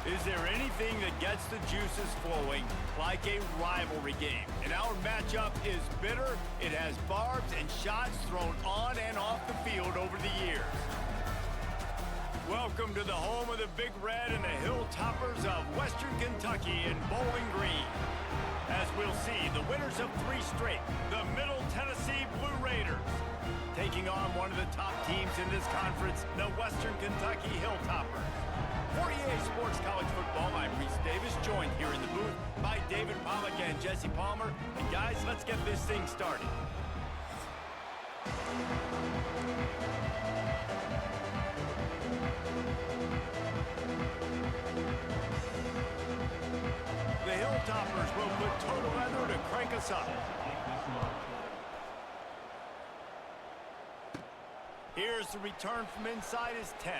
Is there anything that gets the juices flowing like a rivalry game? And our matchup is bitter. It has barbs and shots thrown on and off the field over the years. Welcome to the home of the Big Red and the Hilltoppers of Western Kentucky in Bowling Green. As we'll see, the winners of 3 straight, the Middle Tennessee Blue Raiders, taking on one of the top teams in this conference, the Western Kentucky Hilltoppers. For EA Sports College Football, I'm Reese Davis, joined here in the booth by David Pollack and Jesse Palmer. And guys, let's get this thing started. The Hilltoppers will put total leather to crank us up. Here's the return from inside his 10.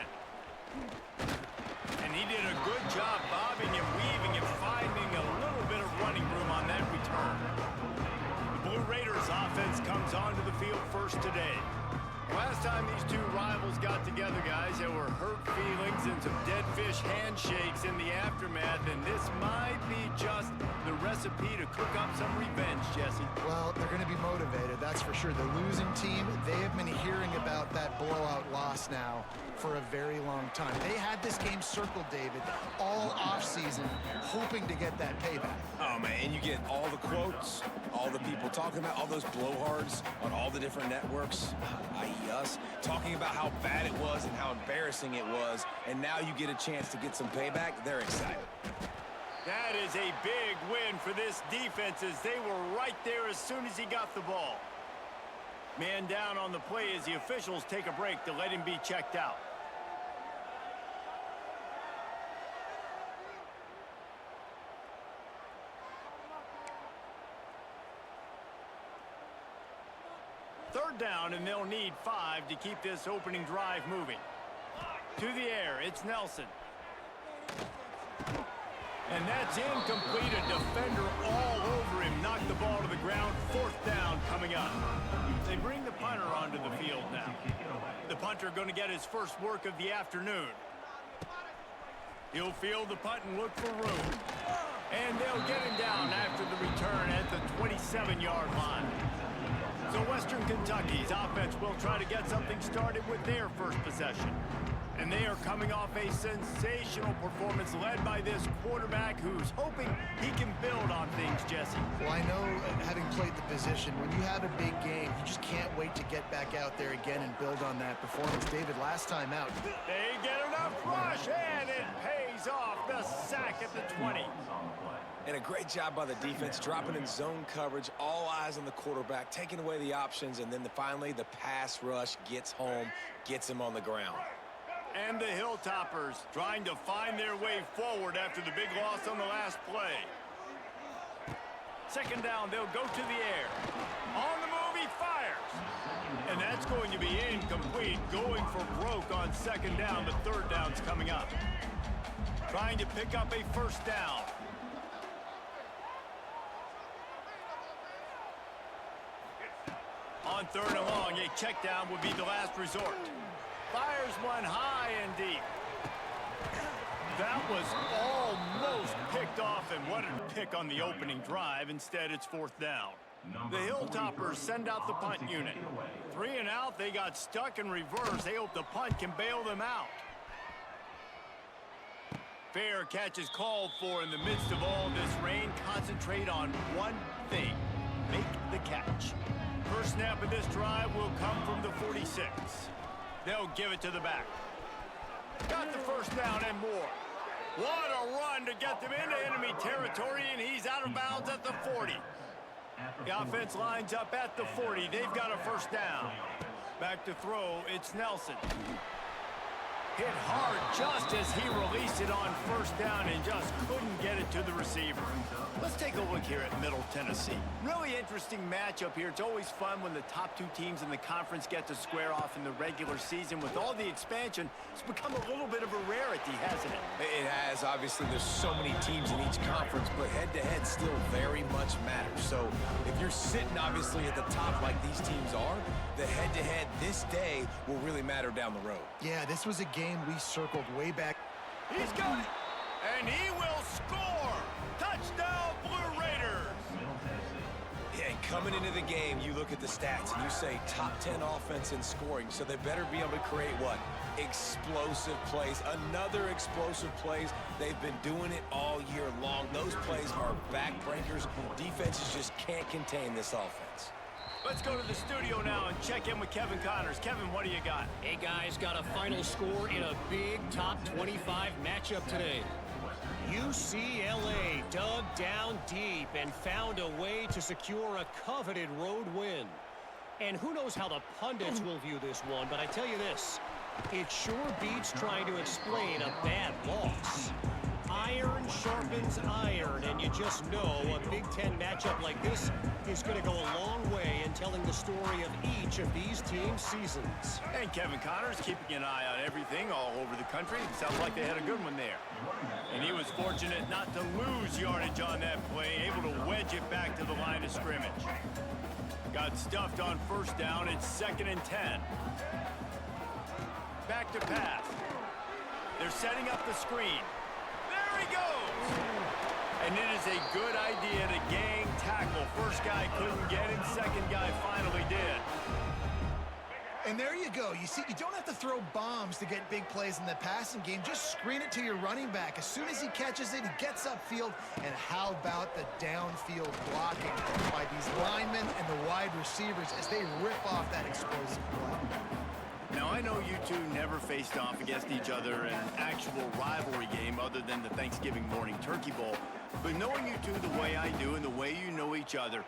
And he did a good job bobbing and weaving and finding a little bit of running room on that return. The Blue Raiders offense comes onto the field first today. Last time these two rivals got together, guys, there were hurt feelings and some dead fish handshakes in the aftermath, and this might be just the recipe to cook up some revenge, Jesse. Well, they're going to be motivated, that's for sure. The losing team, they have been hearing about that blowout loss now for a very long time. They had this game circled, David, all offseason, hoping to get that payback. Oh, man, and you get all the quotes, all the people talking about all those blowhards on all the different networks, i.e. us, talking about how bad it was and how embarrassing it was, and now you get a chance to get some payback. They're excited. That is a big win for this defense as they were right there as soon as he got the ball. Man down on the play as the officials take a break to let him be checked out. Third down, and they'll need 5 to keep this opening drive moving. To the air, it's Nelson. And that's incomplete. A defender all over him. Knocked the ball to the ground. 4th down coming up. They bring the punter onto the field now. The punter going to get his first work of the afternoon. He'll field the punt and look for room. And they'll get him down after the return at the 27-yard line. So Western Kentucky's offense will try to get something started with their first possession. And they are coming off a sensational performance led by this quarterback who's hoping he can build on things, Jesse. Well, I know, having played the position, when you have a big game, you just can't wait to get back out there again and build on that performance. David, last time out, they get enough rush, and it pays off. The sack at the 20. And a great job by the defense, dropping in zone coverage, all eyes on the quarterback, taking away the options, and then finally the pass rush gets home, gets him on the ground. And the Hilltoppers trying to find their way forward after the big loss on the last play. Second down, they'll go to the air. On the move, he fires. And that's going to be incomplete, going for broke on second down, but third down's coming up. Trying to pick up a first down. On 3rd and long, a check down would be the last resort. Fires one high and deep. That was almost picked off and wanted to pick on the opening drive. Instead, it's 4th down. The Hilltoppers send out the punt unit. 3 and out, they got stuck in reverse. They hope the punt can bail them out. Fair catch is called for in the midst of all this rain. Concentrate on one thing. Make the catch. First snap of this drive will come from the 46. They'll give it to the back. Got the first down and more. What a run to get them into enemy territory, and he's out of bounds at the 40. The offense lines up at the 40. They've got a first down. Back to throw, it's Nelson. Hit hard just as he released it on first down and just couldn't get it to the receiver. Let's take a look here at Middle Tennessee. Really interesting matchup here. It's always fun when the top 2 teams in the conference get to square off in the regular season. With all the expansion, it's become a little bit of a rarity, hasn't it? It has. Obviously, there's so many teams in each conference, but head-to-head still very much matters. So if you're sitting, obviously, at the top like these teams are, the head-to-head this day will really matter down the road. yeah, this was a game we circled way back. He's got it. And he will score! Touchdown, Blue Raiders! Yeah, and coming into the game, you look at the stats and you say top 10 offense in scoring, so they better be able to create what? Explosive plays. Another explosive plays. They've been doing it all year long. Those plays are backbreakers. Defenses just can't contain this offense. Let's go to the studio now and check in with Kevin Connors. Kevin, what do you got? Hey, guys, got a final score in a big top 25 matchup today. UCLA dug down deep and found a way to secure a coveted road win. And who knows how the pundits will view this one, but I tell you this, it sure beats trying to explain a bad loss. Iron sharpens iron, and you just know a Big Ten matchup like this is going to go a long way in telling the story of each of these teams' seasons. And Kevin Connors keeping an eye on everything all over the country. Sounds like they had a good one there. And he was fortunate not to lose yardage on that play, able to wedge it back to the line of scrimmage. Got stuffed on first down. It's 2nd and 10. Back to pass. They're setting up the screen. There he goes! And it is a good idea to gang tackle. First guy couldn't get him, second guy finally did. And there you go. You see, you don't have to throw bombs to get big plays in the passing game. Just screen it to your running back. As soon as he catches it, he gets upfield. And how about the downfield blocking by these linemen and the wide receivers as they rip off that explosive play? Now, I know you two never faced off against each other in an actual rivalry game other than the Thanksgiving morning Turkey Bowl. But knowing you two the way I do and the way you know each other,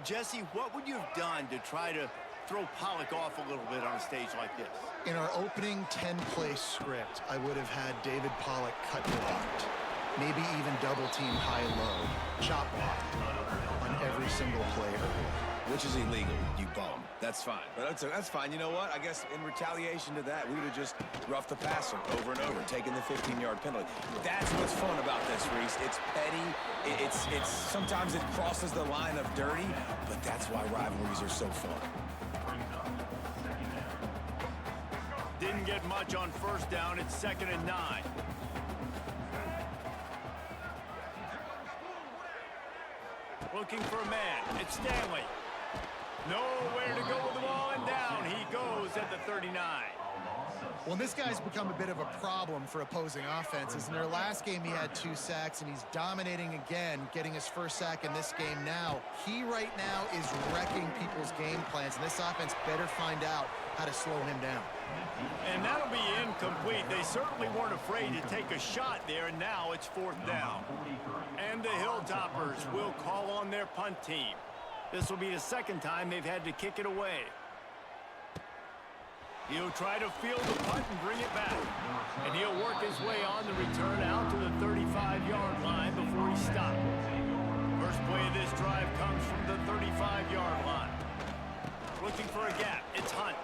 Jesse, what would you have done to try to throw Pollock off a little bit on a stage like this? In our opening 10-play script, I would have had David Pollock cut blocked. Maybe even double team high-low, chop blocked on every single play early. Which is illegal, you bum. That's fine. But that's fine. You know what? I guess in retaliation to that, we would have just roughed the passer over and over, taking the 15-yard penalty. That's what's fun about this, Reese. It's petty. It's sometimes it crosses the line of dirty, but that's why rivalries are so fun. Didn't get much on first down. It's 2nd and 9. Looking for a man. It's Stanley. Nowhere to go with the ball, and down he goes at the 39. Well, this guy's become a bit of a problem for opposing offenses. In their last game, he had 2 sacks, and he's dominating again, getting his first sack in this game now. He right now is wrecking people's game plans, and this offense better find out how to slow him down. And that'll be incomplete. They certainly weren't afraid to take a shot there, and now it's 4th down. And the Hilltoppers will call on their punt team. This will be the 2nd time they've had to kick it away. He'll try to field the punt and bring it back. And he'll work his way on the return out to the 35-yard line before he stopped. First play of this drive comes from the 35-yard line. Looking for a gap. It's Hunt.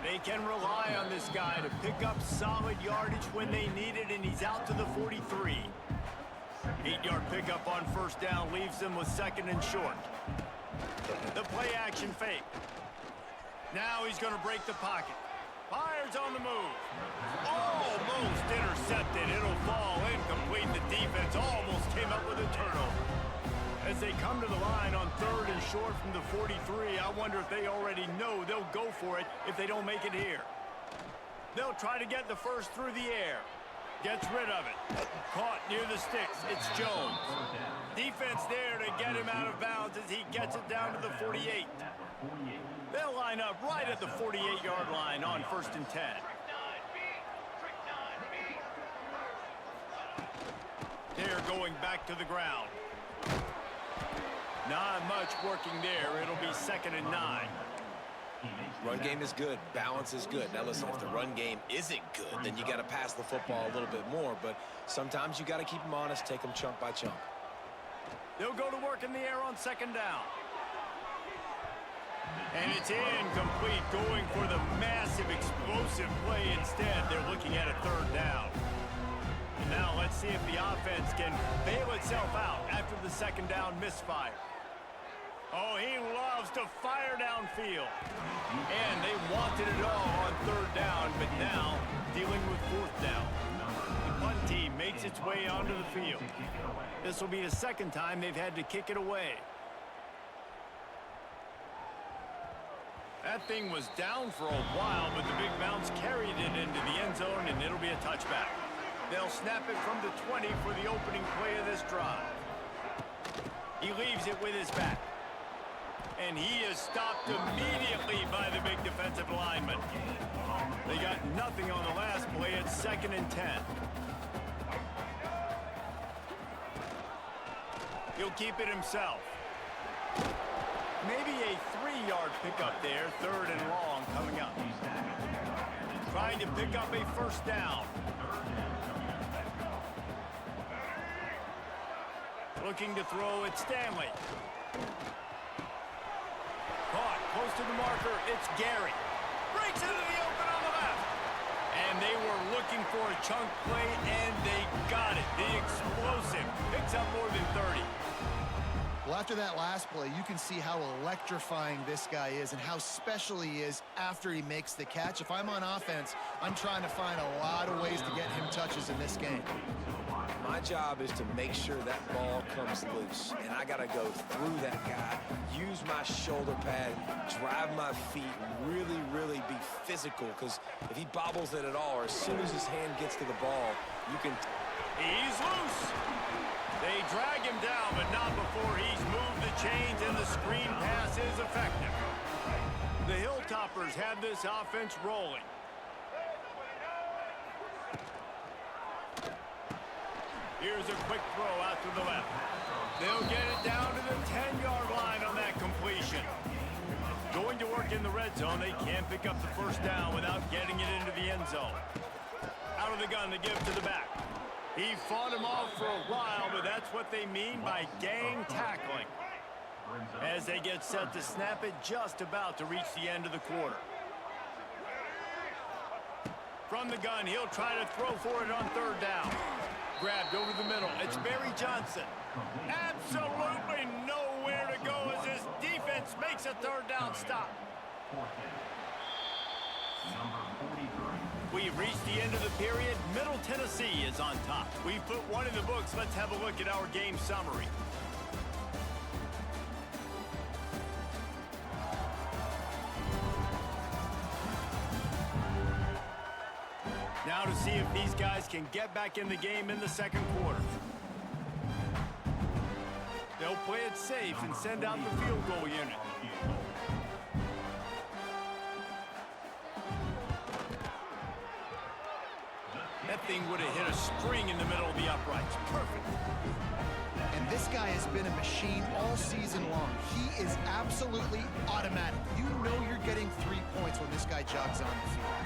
They can rely on this guy to pick up solid yardage when they need it, and he's out to the 43. 8-yard pickup on first down leaves them with 2nd and short. The play action fake. Now he's going to break the pocket. Fires on the move. Almost intercepted. It'll fall incomplete. The defense almost came up with a turnover. As they come to the line on 3rd and short from the 43, I wonder if they already know they'll go for it if they don't make it here. They'll try to get the first through the air. Gets rid of it. Caught near the sticks. It's Jones. Defense there to get him out of bounds as he gets it down to the 48. They'll line up right at the 48-yard line on 1st and 10. They're going back to the ground. Not much working there. It'll be 2nd and 9. Run game is good. Balance is good. Now, listen, if the run game isn't good, then you got to pass the football a little bit more. But sometimes you got to keep them honest, take them chunk by chunk. They'll go to work in the air on 2nd down. And it's incomplete, going for the massive explosive play instead. They're looking at a 3rd down. And now let's see if the offense can bail itself out after the 2nd down misfire. Oh, he loves to fire downfield. And they wanted it all on 3rd down, but now dealing with 4th down. The punt team making makes its way onto the field. This will be the second time they've had to kick it away. That thing was down for a while, but the big bounce carried it into the end zone, and it'll be a touchback. They'll snap it from the 20 for the opening play of this drive. He leaves it with his back. And he is stopped immediately by the big defensive lineman. They got nothing on the last play. It's 2nd and 10. He'll keep it himself. Maybe a 3-yard pickup there, 3rd and long coming up. Trying to pick up a first down. Looking to throw at Stanley. Caught close to the marker. It's Gary. Breaks into the open on the left. And they were looking for a chunk play, and they got it. The explosive picks up more than 30. Well, after that last play, you can see how electrifying this guy is and how special he is after he makes the catch. If I'm on offense, I'm trying to find a lot of ways to get him touches in this game. My job is to make sure that ball comes loose, and I got to go through that guy, use my shoulder pad, drive my feet, really, really be physical, because if he bobbles it at all, or as soon as his hand gets to the ball, you can... He's loose. They drag him down, but not before he's moved the chains, and the screen pass is effective. The Hilltoppers have this offense rolling. Here's a quick throw out to the left. They'll get it down to the 10-yard line on that completion. Going to work in the red zone, they can't pick up the first down without getting it into the end zone. Out of the gun to give to the back. He fought him off for a while, but that's what they mean by gang tackling. As they get set to snap it, just about to reach the end of the quarter. From the gun, he'll try to throw for it on 3rd down. Grabbed over the middle. It's Barry Johnson. Absolutely nowhere to go as his defense makes a 3rd down stop. We've reached the end of the period. Middle Tennessee is on top. We've put one in the books. Let's have a look at our game summary. Now to see if these guys can get back in the game in the 2nd quarter. They'll play it safe and send out the field goal unit. That thing would have hit a string in the middle of the uprights. Perfect. And this guy has been a machine all season long. He is absolutely automatic. You know you're getting 3 points when this guy jogs on the field.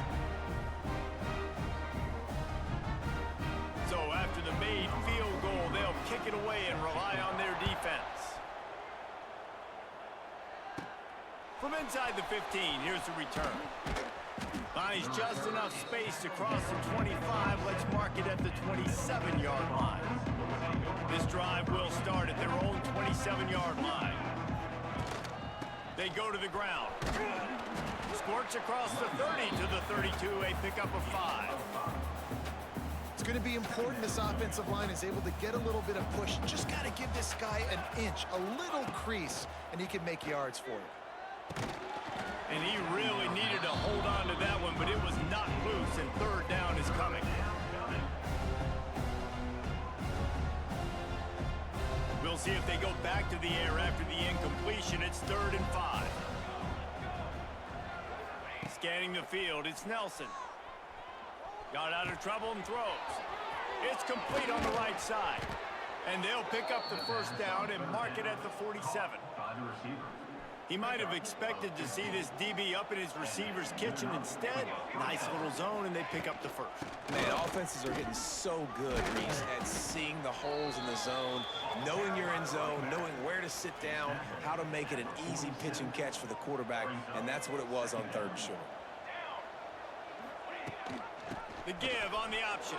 So after the made field goal, they'll kick it away and rely on their defense. From inside the 15, here's the return. Finds just enough space to cross the 25. Let's mark it at the 27-yard line. This drive will start at their own 27-yard line. They go to the ground. Squirts across the 30 to the 32, a pickup of 5. It's going to be important this offensive line is able to get a little bit of push. Just got to give this guy an inch, a little crease, and he can make yards for it. And he really needed to hold on to that one, but it was not loose, and 3rd down is coming. We'll see if they go back to the air after the incompletion. It's 3rd and 5. Scanning the field, it's Nelson. Got out of trouble and throws. It's complete on the right side. And they'll pick up the first down and mark it at the 47. He might have expected to see this DB up in his receiver's kitchen. Instead, nice little zone, and they pick up the first. Man, offenses are getting so good, Reese, at seeing the holes in the zone, knowing you're in zone, knowing where to sit down, how to make it an easy pitch and catch for the quarterback, and that's what it was on 3rd and short. The give on the option.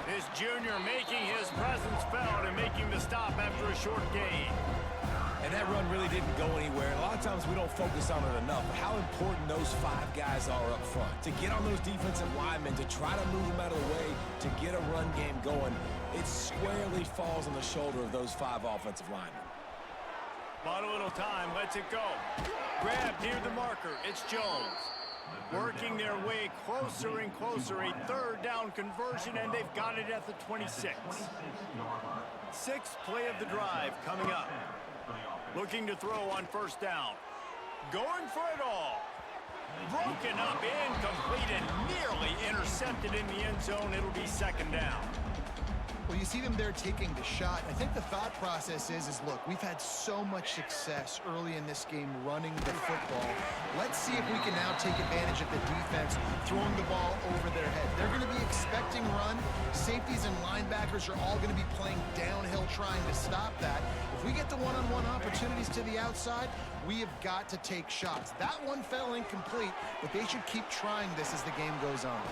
This junior making his presence felt and making the stop after a short gain. And that run really didn't go anywhere. A lot of times we don't focus on it enough, but how important those 5 guys are up front. To get on those defensive linemen, to try to move them out of the way, to get a run game going, it squarely falls on the shoulder of those 5 offensive linemen. Bought a little time, lets it go. Grab near the marker, it's Jones. Working their way closer and closer, a 3rd down conversion, and they've got it at the 26. 6th play of the drive coming up. Looking to throw on 1st down. Going for it all. Broken up, incomplete, and nearly intercepted in the end zone. It'll be 2nd down. Well, you see them there taking the shot. I think the thought process is look, we've had so much success early in this game running the football. Let's see if we can now take advantage of the defense throwing the ball over their head. They're going to be expecting run. Safeties and linebackers are all going to be playing downhill trying to stop that. If we get the one-on-one opportunities to the outside, we have got to take shots. That one fell incomplete, but they should keep trying this as the game goes on.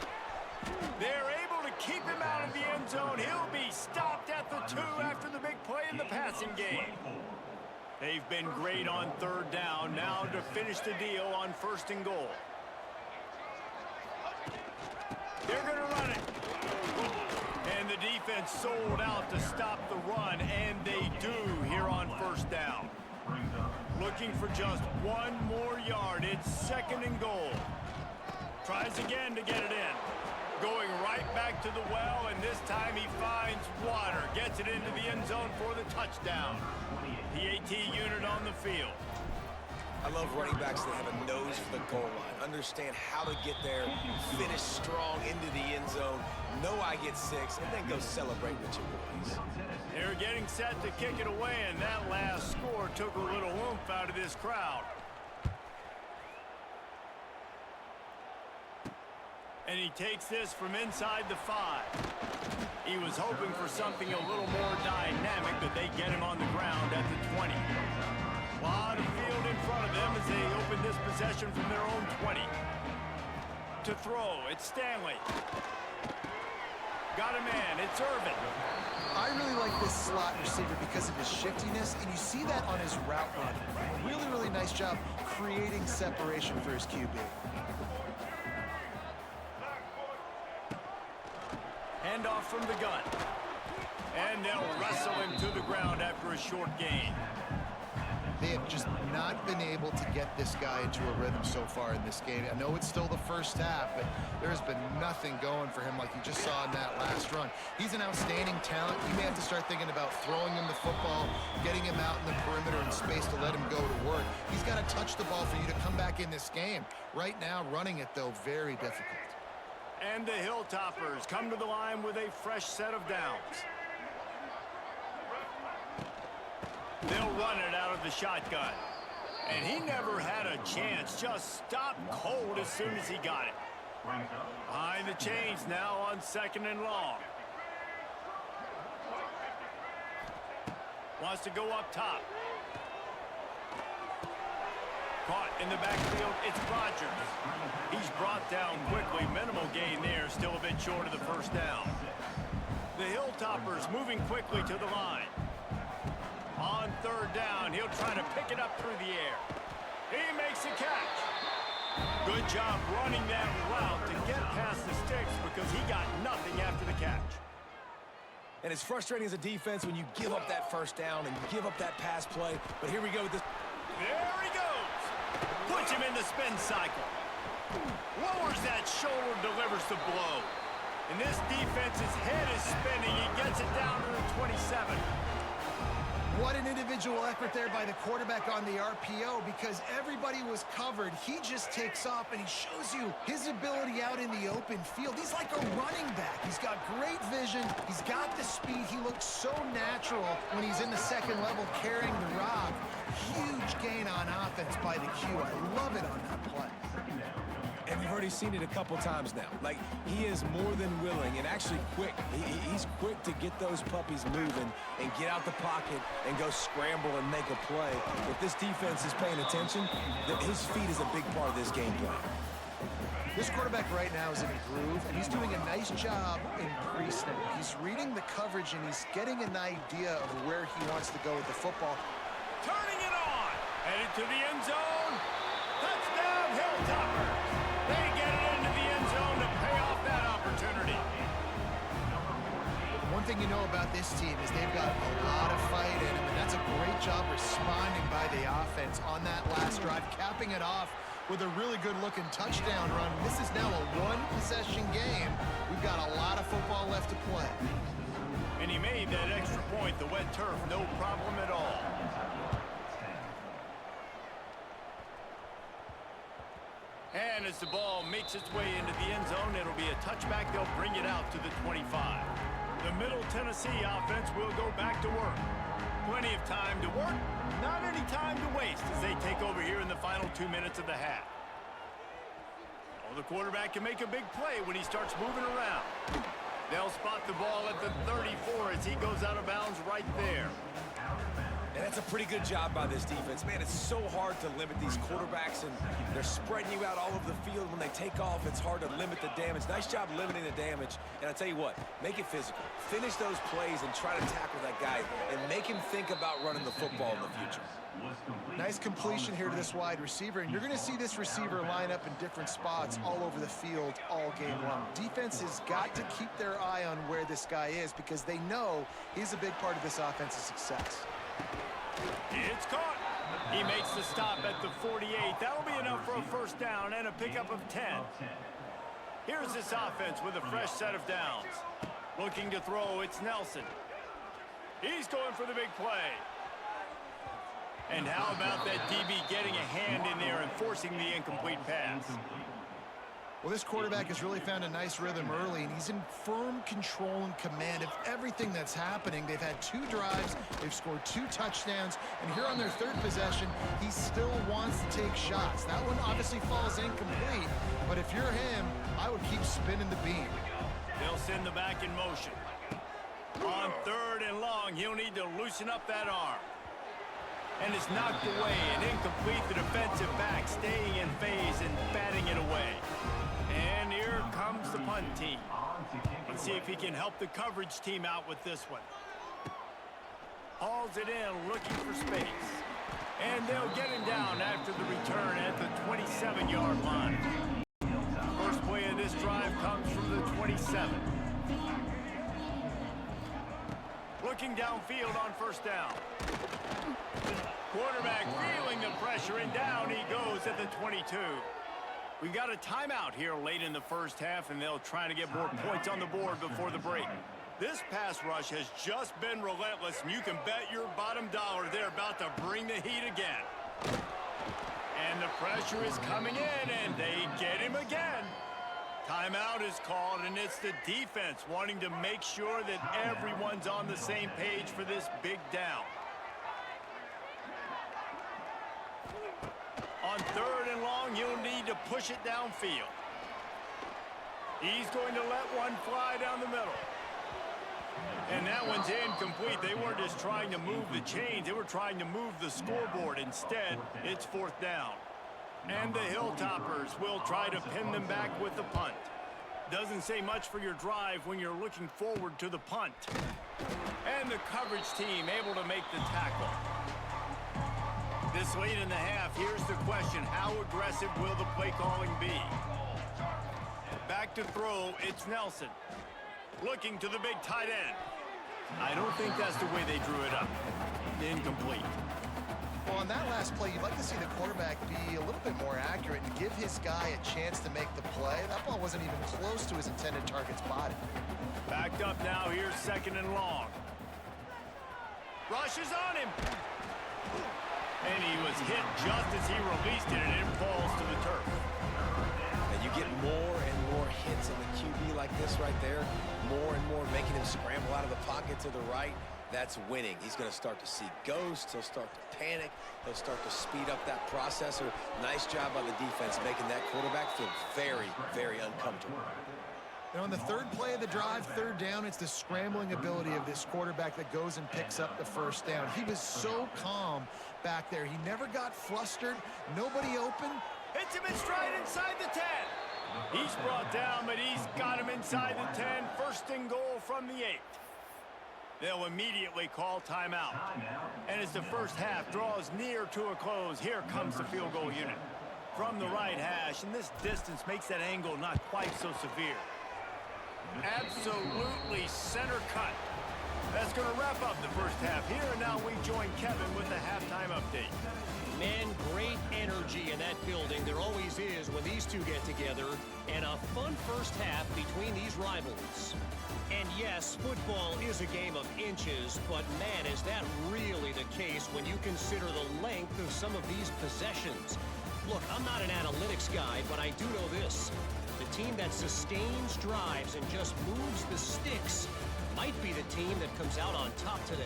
They're able to keep him out of the end zone. He'll be stopped at the 2 after the big play in the passing game. They've been great on 3rd down. Now to finish the deal on 1st and goal. They're going to run it. And the defense sold out to stop the run, and they do here on 1st down. Looking for just 1 more yard. It's 2nd and goal. Tries again to get it in. Going right back to the well, and this time he finds water. Gets it into the end zone for the touchdown. PAT unit on the field. I love running backs that have a nose for the goal line. Understand how to get there, finish strong into the end zone, know I get 6, and then go celebrate with your boys. They're getting set to kick it away, and that last score took a little oomph out of this crowd. And he takes this from inside the 5. He was hoping for something a little more dynamic, but they get him on the ground at the 20. A lot of field in front of them as they open this possession from their own 20. To throw, it's Stanley. Got a man, it's Irvin. I really like this slot receiver because of his shiftiness, and you see that on his route running. Really, really nice job creating separation for his QB. Handoff from the gun. And they'll wrestle him to the ground after a short gain. They have just not been able to get this guy into a rhythm so far in this game. I know it's still the first half, but there's been nothing going for him like you just saw in that last run. He's an outstanding talent. You may have to start thinking about throwing him the football, getting him out in the perimeter in space to let him go to work. He's got to touch the ball for you to come back in this game. Right now, running it, though, very difficult. And the Hilltoppers come to the line with a fresh set of downs. They'll run it out of the shotgun. And he never had a chance. Just stopped cold as soon as he got it. Behind the chains now on 2nd and long. Wants to go up top. Caught in the backfield, it's Rodgers. He's brought down quickly. Minimal gain there, still a bit short of the 1st down. The Hilltoppers moving quickly to the line. On 3rd down, he'll try to pick it up through the air. He makes a catch. Good job running that route to get past the sticks because he got nothing after the catch. And it's frustrating as a defense when you give up that 1st down and you give up that pass play. But here we go with this. There he goes. Puts him in the spin cycle. Lowers that shoulder, delivers the blow. And this defense's head is spinning. He gets it down to the 27. What an individual effort there by the quarterback on the RPO because everybody was covered. He just takes off and he shows you his ability out in the open field. He's like a running back. He's got great vision. He's got the speed. He looks so natural when he's in the 2nd level carrying the rock. Huge gain on offense by the Q. I love it on that play. And we've already seen it a couple times now. Like, he is more than willing and actually quick. He's quick to get those puppies moving and get out the pocket and go scramble and make a play. If this defense is paying attention, his feet is a big part of this game plan. This quarterback right now is in a groove, and he's doing a nice job in pre-snap. He's reading the coverage, and he's getting an idea of where he wants to go with the football. turning it on. Headed to the end zone. Touchdown, Hilltopper. They get it into the end zone to pay off that opportunity. One thing you know about this team is they've got a lot of fight in them, and that's a great job responding by the offense on that last drive, capping it off with a really good-looking touchdown run. This is now a one-possession game. We've got a lot of football left to play. And he made that extra point, the wet turf, no problem at all. And as the ball makes its way into the end zone, it'll be a touchback. They'll bring it out to the 25. The Middle Tennessee offense will go back to work. Plenty of time to work, not any time to waste as they take over here in the final 2 minutes of the half. Oh, the quarterback can make a big play when he starts moving around. They'll spot the ball at the 34 as he goes out of bounds right there. And that's a pretty good job by this defense. Man, it's so hard to limit these quarterbacks, and they're spreading you out all over the field. When they take off, it's hard to limit the damage. Nice job limiting the damage. And I tell you what, make it physical. Finish those plays and try to tackle that guy and make him think about running the football in the future. Nice completion here to this wide receiver, and you're going to see this receiver line up in different spots all over the field all game long. Defense has got to keep their eye on where this guy is because they know he's a big part of this offense's success. It's caught. He makes the stop at the 48. That'll be enough for a first down and a pickup of 10. Here's this offense with a fresh set of downs. Looking to throw, it's Nelson. He's going for the big play. And how about that DB getting a hand in there and forcing the incomplete pass? Well, this quarterback has really found a nice rhythm early, and he's in firm control and command of everything that's happening. They've had 2 drives, they've scored 2 touchdowns, and here on their 3rd possession, he still wants to take shots. That one obviously falls incomplete, but if you're him, I would keep spinning the beam. They'll send the back in motion. On 3rd and long, he'll need to loosen up that arm. And it's knocked away and incomplete. The defensive back staying in phase and batting it away. And here comes the punt team. Let's see if he can help the coverage team out with this one. Hauls it in, looking for space. And they'll get him down after the return at the 27-yard line. First play of this drive comes from the 27. Looking downfield on first down. Quarterback feeling the pressure, and down he goes at the 22. We got a timeout here late in the first half, and they'll try to get more points on the board before the break. This pass rush has just been relentless, and you can bet your bottom dollar they're about to bring the heat again. And the pressure is coming in, and they get him again. Timeout is called, and it's the defense wanting to make sure that everyone's on the same page for this big down. On 3rd and long, you'll need to push it downfield. He's going to let one fly down the middle. And that one's incomplete. They weren't just trying to move the chains. They were trying to move the scoreboard. Instead, it's 4th down. And the Hilltoppers will try to pin them back with the punt. Doesn't say much for your drive when you're looking forward to the punt. And the coverage team able to make the tackle. This late in the half, here's the question. How aggressive will the play calling be? Back to throw, it's Nelson. Looking to the big tight end. I don't think that's the way they drew it up. Incomplete. Well, on that last play, you'd like to see the quarterback be a little bit more accurate and give his guy a chance to make the play. That ball wasn't even close to his intended target's body. Backed up now, here's 2nd and long. Rushes on him. And he was hit just as he released it, and it falls to the turf. And you get more and more hits in the QB like this right there. More and more making him scramble out of the pocket to the right. That's winning. He's going to start to see ghosts. He'll start to panic. He'll start to speed up that processor. Nice job by the defense making that quarterback feel very, very uncomfortable. And on the 3rd play of the drive, 3rd down, it's the scrambling ability of this quarterback that goes and picks up the first down. He was so calm back there. He never got flustered. Nobody open. Hits him in stride inside the 10. He's brought down, but he's got him inside the 10. 1st and goal from the 8. They'll immediately call timeout. And as the first half draws near to a close, here comes the field goal unit. From the right hash, and this distance makes that angle not quite so severe. Absolutely center cut. That's going to wrap up the first half here, and now we join Kevin with the halftime update. Man, great energy in that building. There always is when these two get together. And a fun first half between these rivals. And yes, football is a game of inches, but man, is that really the case when you consider the length of some of these possessions. Look, I'm not an analytics guy, but I do know this. The team that sustains drives and just moves the sticks might be the team that comes out on top today.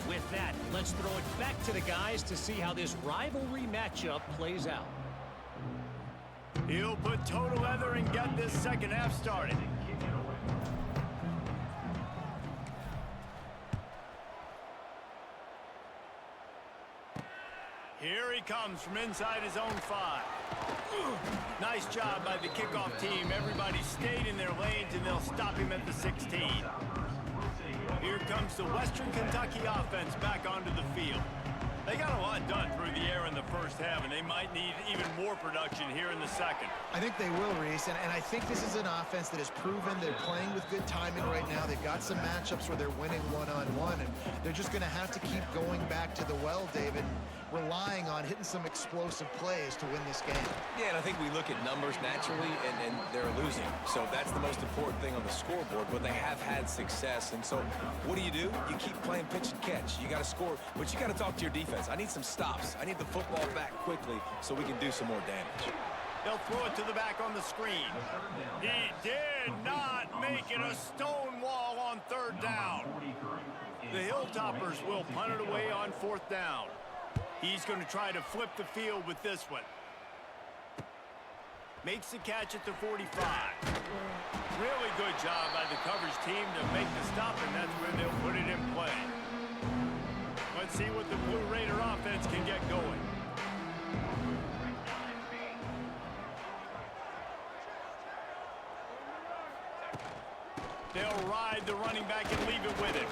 With that, let's throw it back to the guys to see how this rivalry matchup plays out. He'll put total leather and get this second half started. Here he comes from inside his own 5. Nice job by the kickoff team. Everybody stayed in their lanes, and they'll stop him at the 16. Here comes the Western Kentucky offense back onto the field. They got a lot done through the air in the first half, and they might need even more production here in the second. I think they will, Reese, and I think this is an offense that has proven they're playing with good timing right now. They've got some matchups where they're winning one-on-one, and they're just going to have to keep going back to the well, David, relying on hitting some explosive plays to win this game. Yeah, and I think we look at numbers naturally, and they're losing. So that's the most important thing on the scoreboard, but they have had success. And so what do? You keep playing pitch and catch. You got to score, but you got to talk to your defense. I need some stops. I need the football back quickly so we can do some more damage. They'll throw it to the back on the screen. He did not make it a stone wall on third down. The Hilltoppers will punt it away on fourth down. He's going to try to flip the field with this one. Makes the catch at the 45. Really good job by the coverage team to make the stop, and that's where they'll put it in play. Let's see what the Blue Raider offense can get going. They'll ride the running back and leave it with him.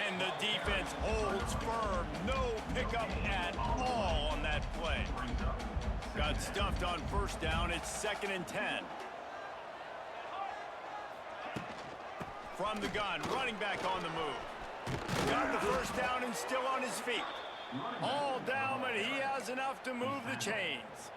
And the defense holds firm. No pickup at all on that play. Got stuffed on first down. It's 2nd and 10. From the gun, running back on the move. Got the first down and still on his feet. All down, but he has enough to move the chains.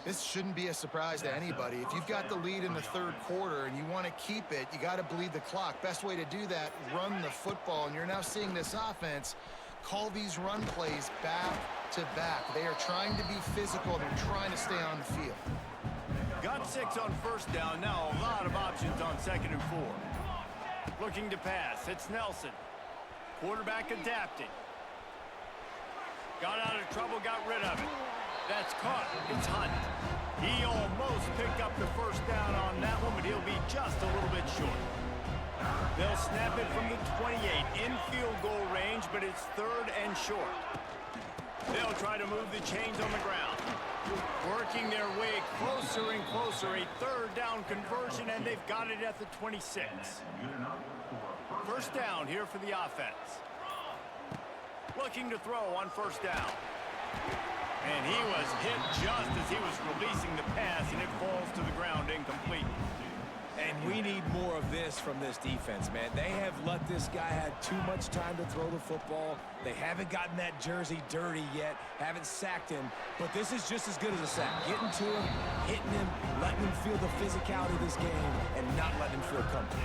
This shouldn't be a surprise to anybody. If you've got the lead in the third quarter and you want to keep it, you got to bleed the clock. Best way to do that, run the football. And you're now seeing this offense call these run plays back to back. They are trying to be physical. They're trying to stay on the field. Got 6 on first down. Now a lot of options on 2nd and 4. Looking to pass. It's Nelson. Quarterback adapting. Got out of trouble, got rid of it. That's caught. It's Hunt. He almost picked up the first down on that one, but he'll be just a little bit short. They'll snap it from the 28 in field goal range, but it's 3rd and short. They'll try to move the chains on the ground. Working their way closer and closer. A 3rd down conversion, and they've got it at the 26. First down here for the offense. Looking to throw on first down. And he was hit just as he was releasing the pass, and it falls to the ground incomplete. And we need more of this from this defense, man. They have let this guy have too much time to throw the football. They haven't gotten that jersey dirty yet, haven't sacked him. But this is just as good as a sack. Getting to him, hitting him, letting him feel the physicality of this game, and not letting him feel comfortable.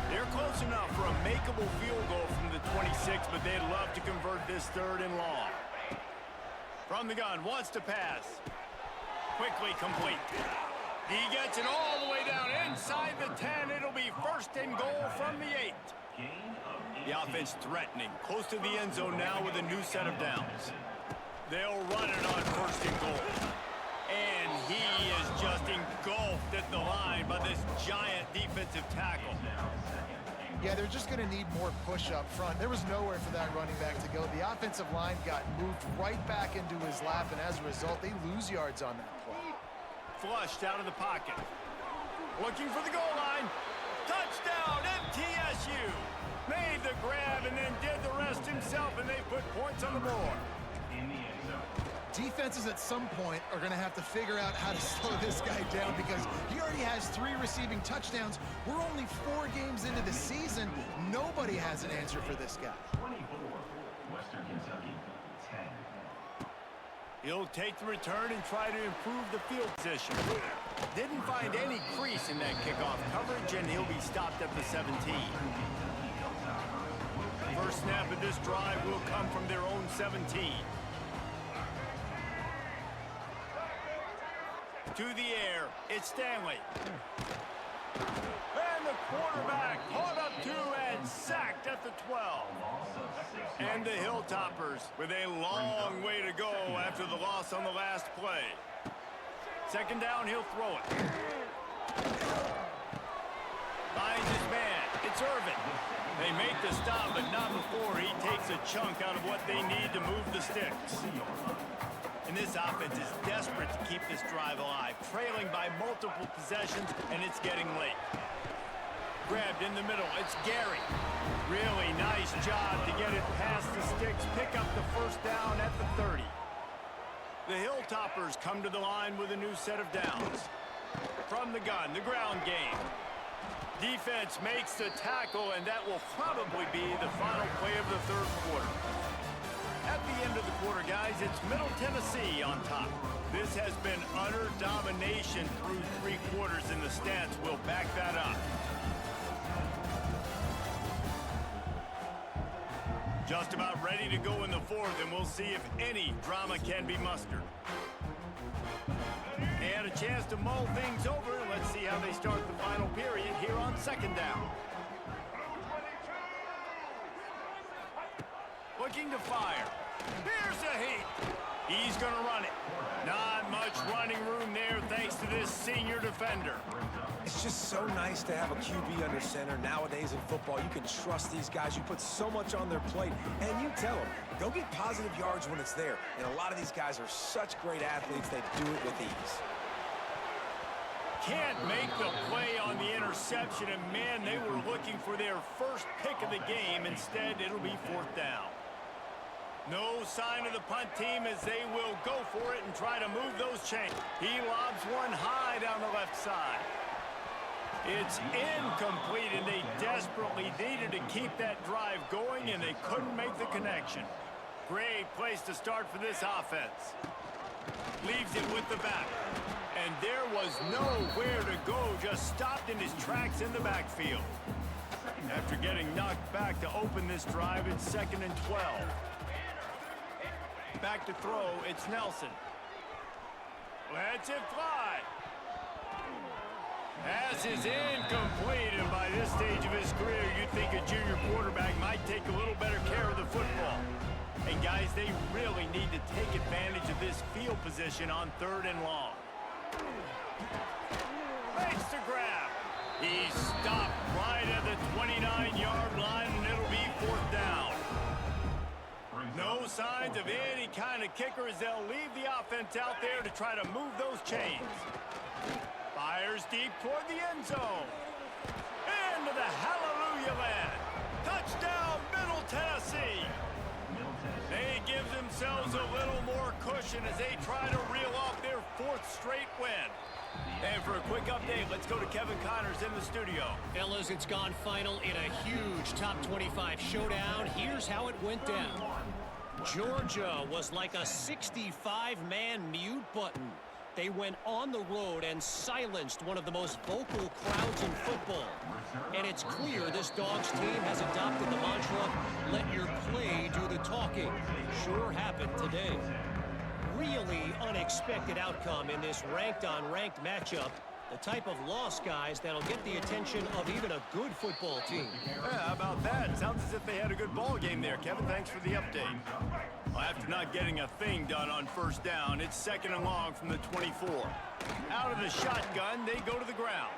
They're close enough for a makeable field goal from the 26, but they'd love to convert this 3rd and long. From the gun, wants to pass. Quickly complete. He gets it all the way down inside the 10. It'll be 1st and goal from the 8. The offense threatening. Close to the end zone now with a new set of downs. They'll run it on 1st and goal. And he is just engulfed at the line by this giant defensive tackle. Yeah, they're just going to need more push up front. There was nowhere for that running back to go. The offensive line got moved right back into his lap, and as a result, they lose yards on that play. Flushed out of the pocket. Looking for the goal line. Touchdown, MTSU. Made the grab and then did the rest himself, and they put points on the board. Defenses at some point are going to have to figure out how to slow this guy down because he already has 3 receiving touchdowns. We're only 4 games into the season. Nobody has an answer for this guy. 24, Western Kentucky, 10. He'll take the return and try to improve the field position. Didn't find any crease in that kickoff coverage, and he'll be stopped at the 17. First snap of this drive will come from their own 17. To the air, it's Stanley. And the quarterback caught up to and sacked at the 12. And the Hilltoppers with a long way to go after the loss on the last play. Second down, he'll throw it. Finds his man. It's Irvin. They make the stop, but not before he takes a chunk out of what they need to move the sticks. And this offense is desperate to keep this drive alive, trailing by multiple possessions, and it's getting late. Grabbed in the middle, it's Gary. Really nice job to get it past the sticks, pick up the first down at the 30. The Hilltoppers come to the line with a new set of downs. From the gun, the ground game. Defense makes the tackle, and that will probably be the final play of the third quarter. At the end of the quarter, guys, it's Middle Tennessee on top. This has been utter domination through 3 quarters, and the stats will back that up. Just about ready to go in the fourth, and we'll see if any drama can be mustered. They had a chance to mull things over. Let's see how they start the final period here on second down. Looking to fire. Here's the heat. He's going to run it. Not much running room there thanks to this senior defender. It's just so nice to have a QB under center. Nowadays in football, you can trust these guys. You put so much on their plate, and you tell them, go get positive yards when it's there. And a lot of these guys are such great athletes, they do it with ease. Can't make the play on the interception, and man, they were looking for their first pick of the game. Instead, it'll be fourth down. No sign of the punt team as they will go for it and try to move those chains. He lobs one high down the left side. It's incomplete, and they desperately needed to keep that drive going, and they couldn't make the connection. Great place to start for this offense. Leaves it with the back. And there was nowhere to go, just stopped in his tracks in the backfield. After getting knocked back to open this drive, it's 2nd and 12. Back to throw, it's Nelson. Lets it fly. Pass is incomplete, and by this stage of his career, you'd think a junior quarterback might take a little better care of the football. And guys, they really need to take advantage of this field position on 3rd and long. Makes the grab. He's stopped right at the 29-yard line, and it'll be 4th down. No signs of any kind of kicker as they'll leave the offense out there to try to move those chains. Fires deep toward the end zone. Into the hallelujah land. Touchdown, Middle Tennessee. They give themselves a little more cushion as they try to reel off their 4th straight win. And for a quick update, let's go to Kevin Connors in the studio. Fellas, it's gone final in a huge top 25 showdown. Here's how it went down. Georgia was like a 65-man mute button. They went on the road and silenced one of the most vocal crowds in football. And it's clear this Dogs team has adopted the mantra, let your play do the talking. Sure happened today. Really unexpected outcome in this ranked-on-ranked matchup. The type of loss, guys, that'll get the attention of even a good football team. Yeah, how about that? Sounds as if they had a good ball game there. Kevin, thanks for the update. Well, after not getting a thing done on 1st down, it's 2nd and long from the 24. Out of the shotgun, they go to the ground.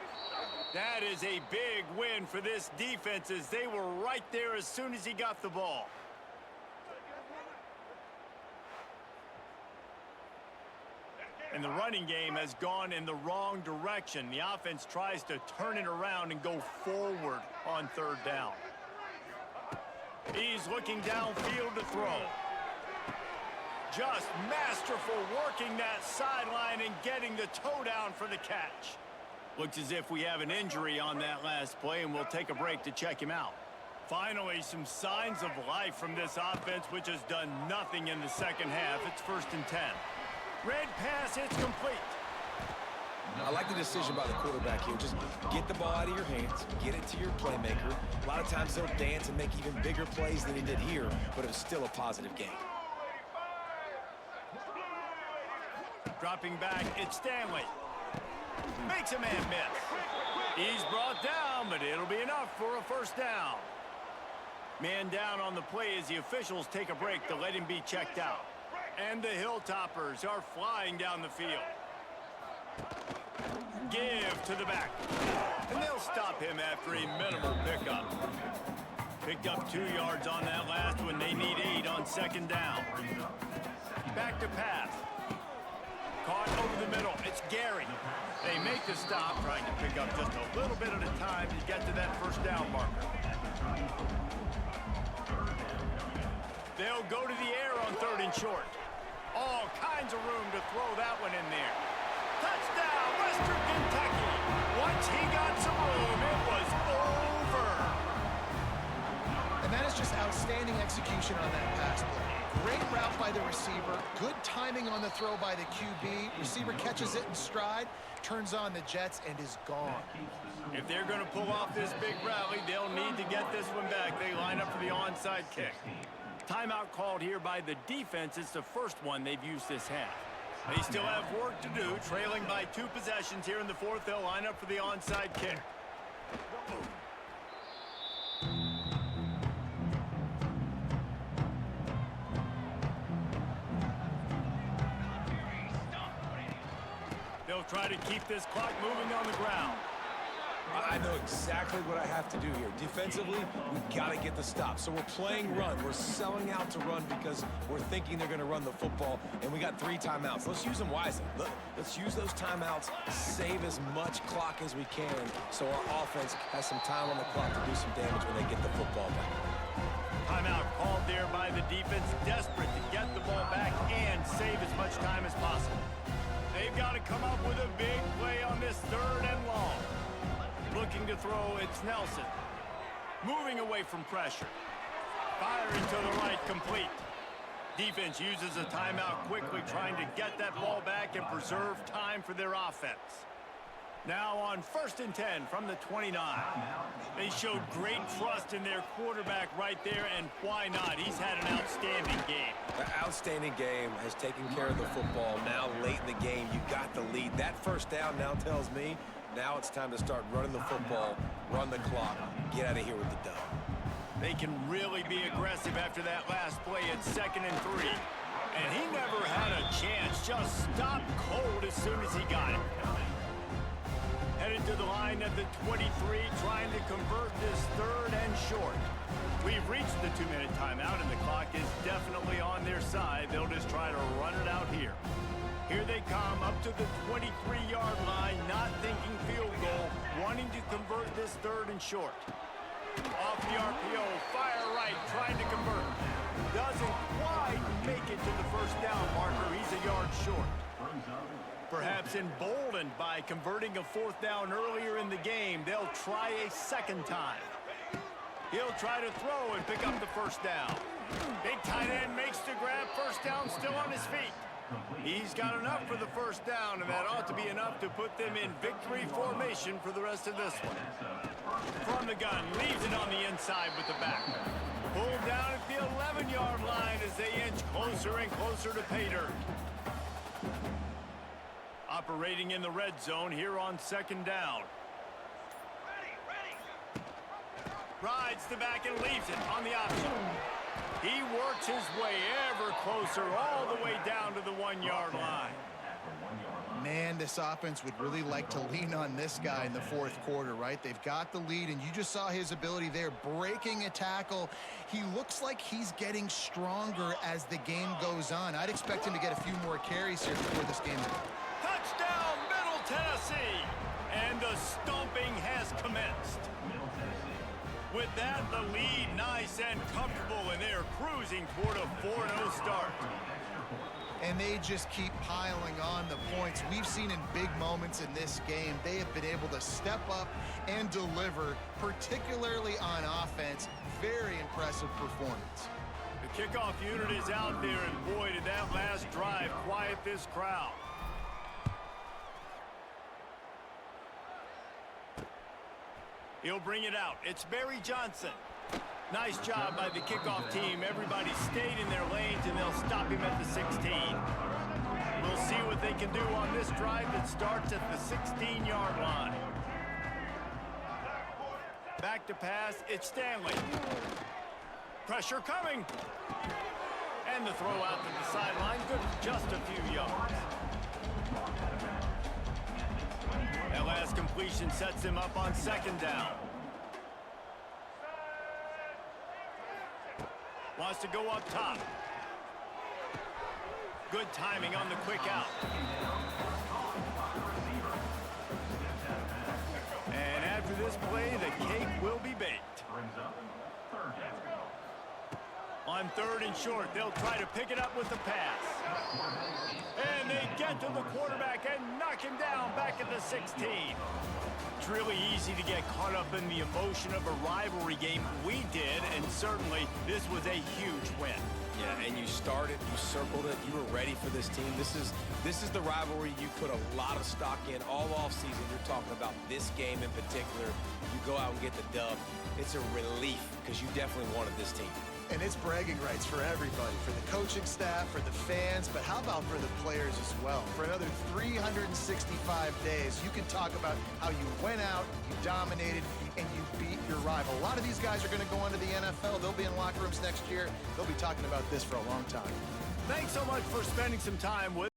That is a big win for this defense as they were right there as soon as he got the ball. And the running game has gone in the wrong direction. The offense tries to turn it around and go forward on 3rd down. He's looking downfield to throw. Just masterful working that sideline and getting the toe down for the catch. Looks as if we have an injury on that last play, and we'll take a break to check him out. Finally, some signs of life from this offense, which has done nothing in the second half. It's 1st and 10. Red pass, it's complete. I like the decision by the quarterback here. Just get the ball out of your hands, get it to your playmaker. A lot of times they'll dance and make even bigger plays than he did here, but it was still a positive game. Dropping back, it's Stanley. Makes a man miss. He's brought down, but it'll be enough for a 1st down. Man down on the play as the officials take a break to let him be checked out. And the Hilltoppers are flying down the field. Give to the back. And they'll stop him after a minimal pickup. Picked up 2 yards on that last one. They need 8 on 2nd down. Back to pass. Caught over the middle. It's Gary. They make the stop, trying to pick up just a little bit at a time to get to that 1st down marker. They'll go to the air on 3rd and short. All kinds of room to throw that one in there. Touchdown, Western Kentucky. Once he got some room, it was over. And that is just outstanding execution on that pass play. Great route by the receiver. Good timing on the throw by the QB. Receiver catches it in stride, turns on the jets, and is gone. If they're going to pull off this big rally, they'll need to get this one back. They line up for the onside kick. Timeout called here by the defense. It's the first one they've used this half. They still have work to do, trailing by 2 possessions here in the 4th. They'll line up for the onside kick. They'll try to keep this clock moving on the ground. I know exactly what I have to do here. Defensively, we've got to get the stop. So we're playing run. We're selling out to run because we're thinking they're going to run the football, and we got 3 timeouts. Let's use them wisely. Let's use those timeouts, save as much clock as we can so our offense has some time on the clock to do some damage when they get the football back. Timeout called there by the defense, desperate to get the ball back and save as much time as possible. They've got to come up with a big play on this 3rd and long. Looking to throw, it's Nelson. Moving away from pressure. Firing to the right, complete. Defense uses a timeout quickly, trying to get that ball back and preserve time for their offense. Now on 1st and 10 from the 29. They showed great trust in their quarterback right there, and why not? He's had an outstanding game. The outstanding game has taken care of the football. Now late in the game, you got the lead. That 1st down now tells me now it's time to start running the football, run the clock, get out of here with the dub. They can really be aggressive after that last play at 2nd and 3. And he never had a chance, just stopped cold as soon as he got it. Headed to the line at the 23, trying to convert this 3rd and short. We've reached the 2-minute timeout, and the clock is definitely on their side. They'll just try to run it out here. Here they come up to the 23-yard line, not thinking field goal, wanting to convert this 3rd and short. Off the RPO, fire right, trying to convert. Doesn't quite make it to the 1st down marker. He's a yard short. Perhaps emboldened by converting a 4th down earlier in the game, they'll try a 2nd time. He'll try to throw and pick up the 1st down. Big tight end makes the grab, 1st down, still on his feet. He's got enough for the 1st down, and that ought to be enough to put them in victory formation for the rest of this one. From the gun, leaves it on the inside with the back. Pulled down at the 11-yard line as they inch closer and closer to pay dirt. Operating in the red zone here on 2nd down. Rides the back and leaves it on the option. He works his way ever closer all the way down to the 1-yard line. Man, this offense would really like to lean on this guy in the 4th quarter, right? They've got the lead, and you just saw his ability there, breaking a tackle. He looks like he's getting stronger as the game goes on. I'd expect him to get a few more carries here before this game. Touchdown, Middle Tennessee! And the stomping has commenced. With that, the lead nice and comfortable, and they're cruising toward a 4-0 start. And they just keep piling on the points. We've seen in big moments in this game, they have been able to step up and deliver, particularly on offense. Very impressive performance. The kickoff unit is out there, and boy, did that last drive quiet this crowd. He'll bring it out. It's Barry Johnson. Nice job by the kickoff team. Everybody stayed in their lanes, and they'll stop him at the 16. We'll see what they can do on this drive that starts at the 16-yard line. Back to pass. It's Stanley. Pressure coming. And the throw out to the sideline. Good for just a few yards. That last completion sets him up on second down. Wants to go up top. Good timing on the quick out. And after this play, the cake will be baked. On third and short, they'll try to pick it up with the pass. And they get to the quarterback and knock him down back at the 16. It's really easy to get caught up in the emotion of a rivalry game. We did, and certainly this was a huge win. Yeah, and you started, you circled it, you were ready for this team. This is the rivalry you put a lot of stock in all offseason. You're talking about this game in particular. You go out and get the dub. It's a relief because you definitely wanted this team. And it's bragging rights for everybody, for the coaching staff, for the fans, but how about for the players as well? For another 365 days, you can talk about how you went out, you dominated, and you beat your rival. A lot of these guys are going to go on to the NFL. They'll be in locker rooms next year. They'll be talking about this for a long time. Thanks so much for spending some time with